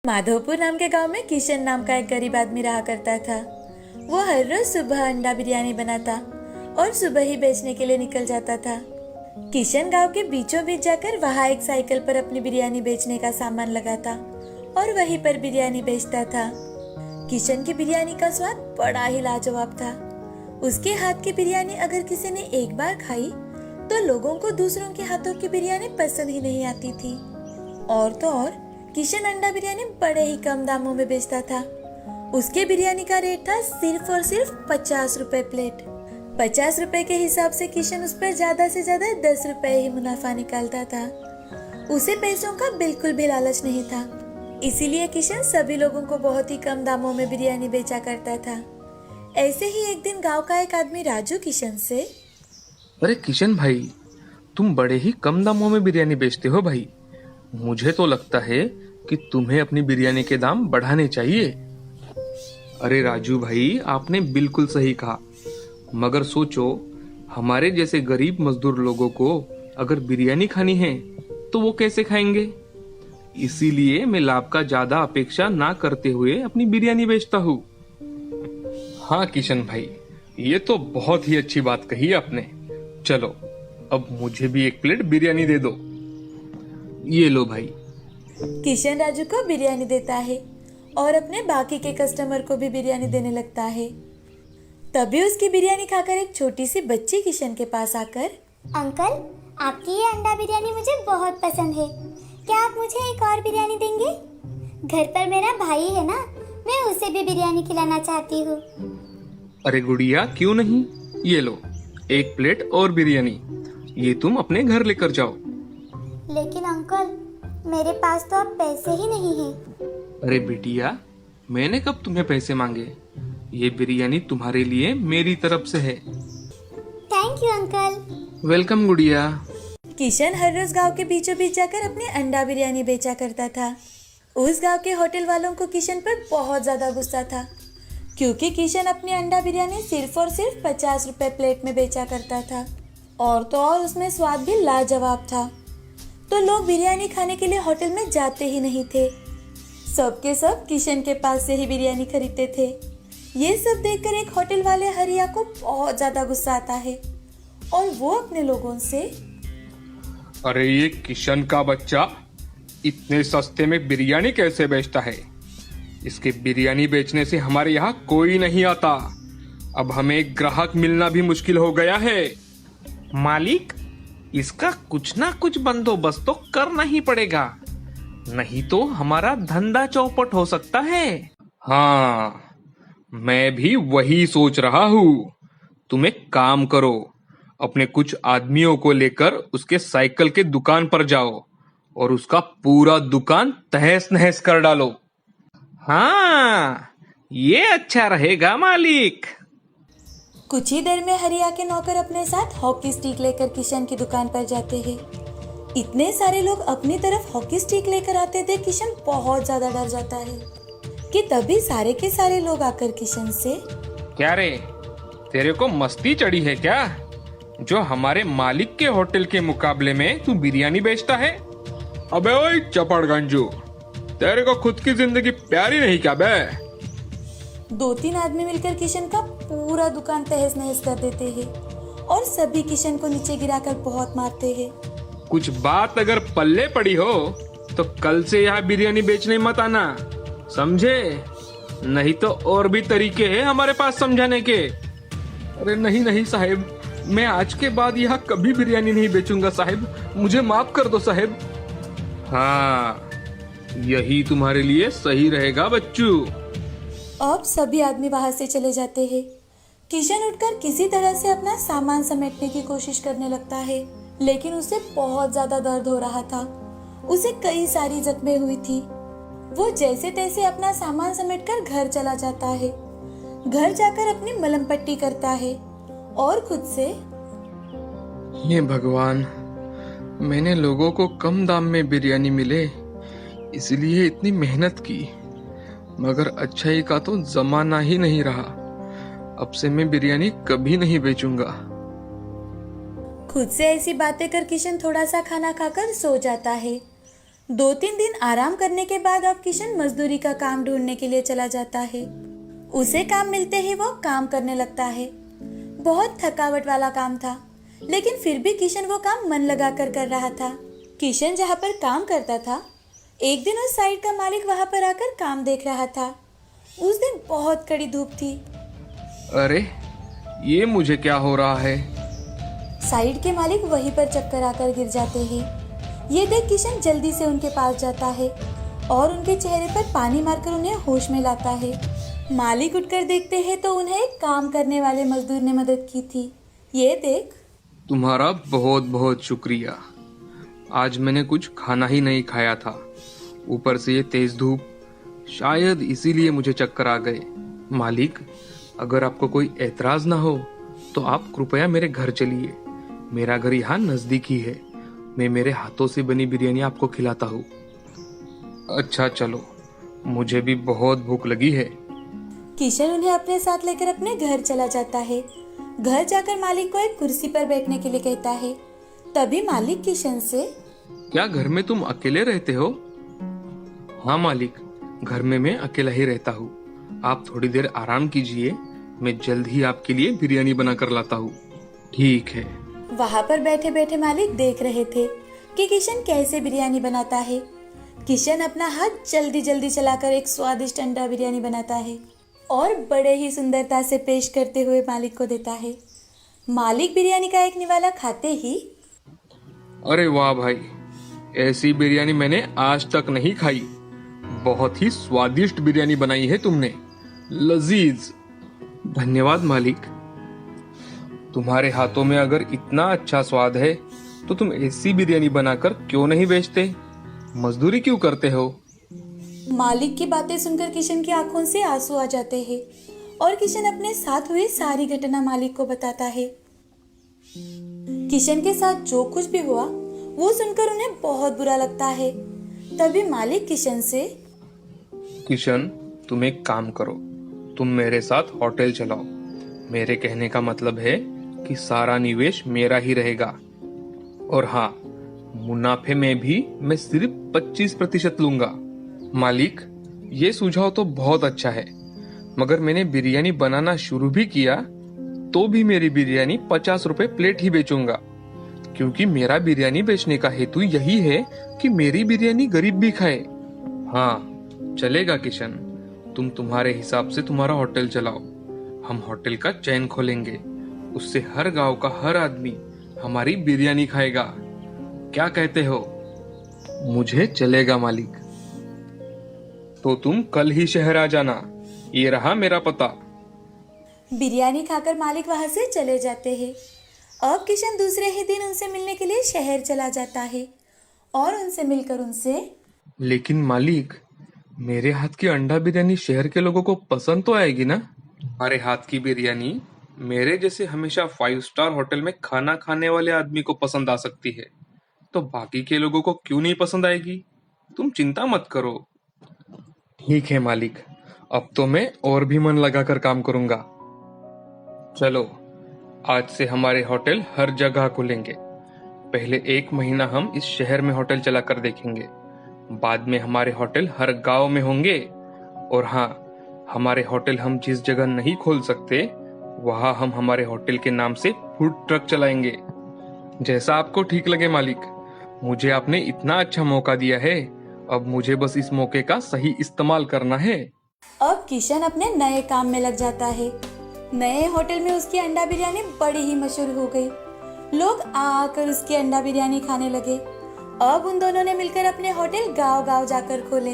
माधोपुर नाम के गांव में किशन नाम का एक गरीब आदमी रहा करता था। वो हर रोज सुबह अंडा बिरयानी बनाता और सुबह ही बेचने के लिए निकल जाता था। किशन गांव के बीचों बीच जाकर वहाँ एक साइकिल पर अपनी बिरयानी बेचने का सामान लगाता और वहीं पर बिरयानी बेचता था। किशन की बिरयानी का स्वाद बड़ा ही लाजवाब था। उसके हाथ की बिरयानी अगर किसी ने एक बार खाई तो लोगों को दूसरों के हाथों की बिरयानी पसंद ही नहीं आती थी। और तो और किशन अंडा बिरयानी बड़े ही कम दामों में बेचता था। उसके बिरयानी का रेट था सिर्फ और सिर्फ 50 रुपए प्लेट। 50 रुपए के हिसाब से किशन उस पर ज्यादा से ज्यादा 10 रुपए ही मुनाफा निकालता था। उसे पैसों का बिल्कुल भी लालच नहीं था, इसीलिए किशन सभी लोगों को बहुत ही कम दामों में बिरयानी बेचा करता था। ऐसे ही एक दिन गांव का एक आदमी राजू किशन से, अरे किशन भाई, तुम बड़े ही कम दामों में बिरयानी बेचते हो भाई। मुझे तो लगता है कि तुम्हें अपनी बिरयानी के दाम बढ़ाने चाहिए। अरे राजू भाई, आपने बिल्कुल सही कहा, मगर सोचो, हमारे जैसे गरीब मजदूर लोगों को अगर बिरयानी खानी है तो वो कैसे खाएंगे। इसीलिए मैं लाभ का ज्यादा अपेक्षा ना करते हुए अपनी बिरयानी बेचता हूँ। हाँ किशन भाई, ये तो बहुत ही अच्छी बात कही आपने। चलो, अब मुझे भी एक प्लेट बिरयानी दे दो। ये लो भाई। किशन राजू को बिरयानी देता है और अपने बाकी के कस्टमर को भी बिरयानी देने लगता है। तभी उसकी बिरयानी खाकर एक छोटी सी बच्ची किशन के पास आकर, अंकल, आपकी ये अंडा बिरयानी मुझे बहुत पसंद है। क्या आप मुझे एक और बिरयानी देंगे? घर पर मेरा भाई है ना, मैं उसे भी बिरयानी खिलाना चाहती हूँ। अरे गुड़िया, क्यों नहीं, ये लो एक प्लेट और बिरयानी। ये तुम अपने घर लेकर जाओ। लेकिन अंकल, मेरे पास तो अब पैसे ही नहीं है। अरे बिटिया, मैंने कब तुम्हें पैसे मांगे। ये बिरयानी तुम्हारे लिए मेरी तरफ से है। Thank you uncle. वेलकम गुड़िया। किशन हर रोज गांव के बीचों बीच जाकर अपनी अंडा बिरयानी बेचा करता था। उस गांव के होटल वालों को किशन पर बहुत ज्यादा गुस्सा था, क्योंकि किशन अपनी अंडा बिरयानी सिर्फ और सिर्फ 50 रुपए प्लेट में बेचा करता था। और तो और उसमें स्वाद भी लाजवाब था। तो लोग बिरयानी खाने के लिए होटल में जाते ही नहीं थे। सबके सब किशन के पास से ही बिरयानी खरीदते थे। ये सब देखकर एक होटल वाले हरिया को बहुत ज्यादा गुस्सा आता है और वो अपने लोगों से, अरे ये किशन का बच्चा इतने सस्ते में बिरयानी कैसे बेचता है। इसके बिरयानी बेचने से हमारे यहाँ कोई नहीं आता। अब हमें ग्राहक मिलना भी मुश्किल हो गया है। मालिक, इसका कुछ ना कुछ बंदोबस्त तो करना ही पड़ेगा, नहीं तो हमारा धंधा चौपट हो सकता है। हाँ, मैं भी वही सोच रहा हूँ। तुम एक काम करो, अपने कुछ आदमियों को लेकर उसके साइकिल के दुकान पर जाओ और उसका पूरा दुकान तहस नहस कर डालो। हाँ, ये अच्छा रहेगा मालिक। कुछ ही देर में हरिया के नौकर अपने साथ हॉकी स्टिक लेकर किशन की दुकान पर जाते हैं। इतने सारे लोग अपनी तरफ हॉकी स्टिक लेकर आते थे, किशन बहुत ज्यादा डर जाता है कि तभी सारे के सारे लोग आकर किशन से, क्या रे, तेरे को मस्ती चढ़ी है क्या, जो हमारे मालिक के होटल के मुकाबले में तू बिरयानी बेचता है। अबे ओए चपड़गंजू, तेरे को खुद की जिंदगी प्यारी नहीं क्या बे। 2-3 आदमी मिलकर किशन का पूरा दुकान तहस नहस कर देते हैं और सभी किशन को नीचे गिराकर बहुत मारते हैं। कुछ बात अगर पल्ले पड़ी हो तो कल से यहाँ बिरयानी बेचने मत आना, समझे। नहीं तो और भी तरीके हैं हमारे पास समझाने के। अरे नहीं नहीं साहेब, मैं आज के बाद यहाँ कभी बिरयानी नहीं बेचूंगा साहेब, मुझे माफ कर दो साहेब। हाँ, यही तुम्हारे लिए सही रहेगा बच्चू। अब सभी आदमी वहां से चले जाते हैं। किशन उठकर किसी तरह से अपना सामान समेटने की कोशिश करने लगता है, लेकिन उसे बहुत ज्यादा दर्द हो रहा था। उसे कई सारी जख्में हुई थी। वो जैसे तैसे अपना सामान समेटकर घर चला जाता है। घर जाकर अपनी मलहम पट्टी करता है और खुद से, हे भगवान, मैंने लोगों को कम दाम में बिरयानी मिले इसलिए इतनी मेहनत की, मगर अच्छाई का तो जमाना ही नहीं रहा। अब से मैं बिरयानी कभी नहीं बेचूंगा। खुद से ऐसी बातें कर किशन थोड़ा सा खाना खाकर सो जाता है। 2-3 दिन आराम करने के बाद अब किशन मजदूरी का काम ढूंढने के लिए चला जाता है। उसे काम मिलते ही वो काम करने लगता है। बहुत थकावट वाला काम था, लेकिन फिर भी किशन वो काम मन लगाकर कर रहा था। किशन जहाँ पर काम करता था, एक दिन उस साइड का मालिक वहाँ पर आकर काम देख रहा था। उस दिन बहुत कड़ी धूप थी। अरे ये मुझे क्या हो रहा है? साइड के मालिक वहीं पर चक्कर आकर गिर जाते हैं। ये देख किशन जल्दी से उनके पास जाता है और उनके चेहरे पर पानी मारकर उन्हें होश में लाता है। मालिक उठकर देखते हैं तो उन्हें एक काम करने वाले मजदूर ने मदद की थी। ये देख। तुम्हारा बहुत बहुत शुक्रिया। आज मैंने कुछ खाना ही नहीं खाया था, ऊपर से ये तेज धूप, शायद इसीलिए मुझे चक्कर आ गए। मालिक, अगर आपको कोई एतराज ना हो तो आप कृपया मेरे घर चलिए। मेरा घर यहाँ नजदीक ही है। मैं मेरे हाथों से बनी बिरयानी आपको खिलाता हूँ। अच्छा चलो, मुझे भी बहुत भूख लगी है। किशन उन्हें अपने साथ लेकर अपने घर चला जाता है। घर जाकर मालिक को एक कुर्सी पर बैठने के लिए कहता है। तभी मालिक किशन से, क्या घर में तुम अकेले रहते हो? हाँ मालिक, घर में मैं अकेला ही रहता हूँ। आप थोड़ी देर आराम कीजिए, मैं जल्द ही आपके लिए बिरयानी बना कर लाता हूँ। ठीक है। वहाँ पर बैठे बैठे मालिक देख रहे थे कि किशन कैसे बिरयानी बनाता है। किशन अपना हाथ जल्दी जल्दी चलाकर एक स्वादिष्ट अंडा बिरयानी बनाता है और बड़े ही सुंदरता से पेश करते हुए मालिक को देता है। मालिक बिरयानी का एक निवाला खाते ही, अरे वाह भाई, ऐसी बिरयानी मैंने आज तक नहीं खाई। बहुत ही स्वादिष्ट बिरयानी बनाई है तुमने, लजीज। धन्यवाद मालिक। तुम्हारे हाथों में अगर इतना अच्छा स्वाद है तो तुम ऐसी बिरयानी बनाकर क्यों नहीं बेचते? मजदूरी क्यों करते हो? मालिक की बातें सुनकर किशन की आंखों से आंसू आ जाते हैं और किशन अपने साथ हुई सारी घटना मालिक को बताता है। किशन के साथ जो कुछ भी हुआ वो सुनकर उन्हें बहुत बुरा लगता है। तभी मालिक किशन से, किशन, तुम एक काम करो, तुम मेरे साथ होटल चलाओ। मेरे कहने का मतलब है कि सारा निवेश मेरा ही रहेगा, और हाँ, मुनाफे में भी मैं सिर्फ 25% लूंगा। मालिक, ये सुझाव तो बहुत अच्छा है, मगर मैंने बिरयानी बनाना शुरू भी किया तो भी मेरी बिरयानी 50 रुपए प्लेट ही बेचूंगा, क्योंकि मेरा बिरयानी बेचने का हेतु यही है कि मेरी बिरयानी गरीब भी खाए। हाँ चलेगा किशन, तुम तुम्हारे हिसाब से तुम्हारा होटल चलाओ। हम होटल का चैन खोलेंगे, उससे हर गांव का हर आदमी हमारी बिरयानी खाएगा। क्या कहते हो? मुझे चलेगा मालिक। तो तुम कल ही शहर आ जाना, ये रहा मेरा पता। बिरयानी खाकर मालिक वहां से चले जाते हैं। अब किशन दूसरे ही दिन उनसे मिलने के लिए शहर चला जाता है और उनसे मिलकर उनसे, लेकिन मालिक, मेरे हाथ की अंडा बिरयानी शहर के लोगों को पसंद तो आएगी ना? हमारे हाथ की बिरयानी मेरे जैसे हमेशा 5 स्टार होटल में खाना खाने वाले आदमी को पसंद आ सकती है, तो बाकी के लोगों को क्यों नहीं पसंद आएगी? तुम चिंता मत करो। ठीक है मालिक, अब तो मैं और भी मन लगाकर काम करूंगा। चलो, आज से हमारे होटल हर जगह खुलेंगे। पहले 1 महीना हम इस शहर में होटल चलाकर देखेंगे, बाद में हमारे होटल हर गांव में होंगे। और हाँ, हमारे होटल हम जिस जगह नहीं खोल सकते वहां हम हमारे होटल के नाम से फूड ट्रक चलाएंगे। जैसा आपको ठीक लगे मालिक, मुझे आपने इतना अच्छा मौका दिया है, अब मुझे बस इस मौके का सही इस्तेमाल करना है। अब किशन अपने नए काम में लग जाता है। नए होटल में उसकी अंडा बिरयानी बड़ी ही मशहूर हो गई। लोग आकर उसकी अंडा बिरयानी खाने लगे। अब उन दोनों ने मिलकर अपने होटल गांव-गांव जाकर खोले।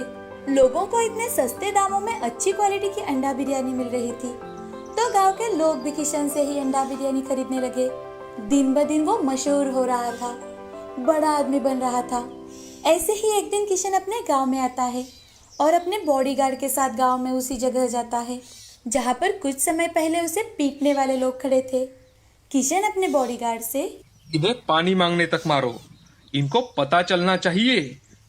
लोगों को इतने सस्ते दामों में अच्छी क्वालिटी की अंडा बिरयानी मिल रही थी, तो गांव के लोग भी किशन से ही अंडा बिरयानी खरीदने लगे। दिन ब दिन वो मशहूर हो रहा था, बड़ा आदमी बन रहा था। ऐसे ही एक दिन किशन अपने गांव में आता है और अपने बॉडीगार्ड के साथ गांव में उसी जगह जाता है जहां पर कुछ समय पहले उसे पीटने वाले लोग खड़े थे। किशन अपने बॉडीगार्ड से, इन्हें पानी मांगने तक मारो। इनको पता चलना चाहिए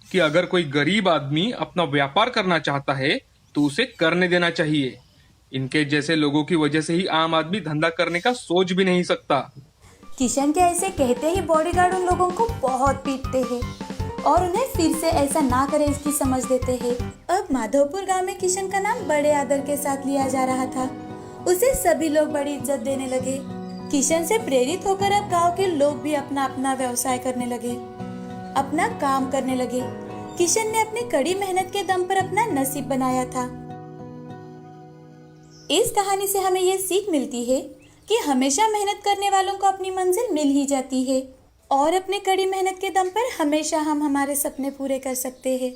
कि अगर कोई गरीब आदमी अपना व्यापार करना चाहता है तो उसे करने देना चाहिए। इनके जैसे लोगों की वजह से ही आम आदमी धंधा करने का सोच भी नहीं सकता। किशन के ऐसे कहते ही बॉडीगार्ड उन लोगों को बहुत पीटते हैं और उन्हें फिर से ऐसा ना करे इसकी समझ देते हैं। अब माधवपुर गांव में किशन का नाम बड़े आदर के साथ लिया जा रहा था। उसे सभी लोग बड़ी इज्जत देने लगे। किशन से प्रेरित होकर अब गांव के लोग भी अपना अपना व्यवसाय करने लगे, अपना काम करने लगे। किशन ने अपनी कड़ी मेहनत के दम पर अपना नसीब बनाया था। इस कहानी से हमें यह सीख मिलती है कि हमेशा मेहनत करने वालों को अपनी मंजिल मिल ही जाती है और अपने कड़ी मेहनत के दम पर हमेशा हम हमारे सपने पूरे कर सकते हैं।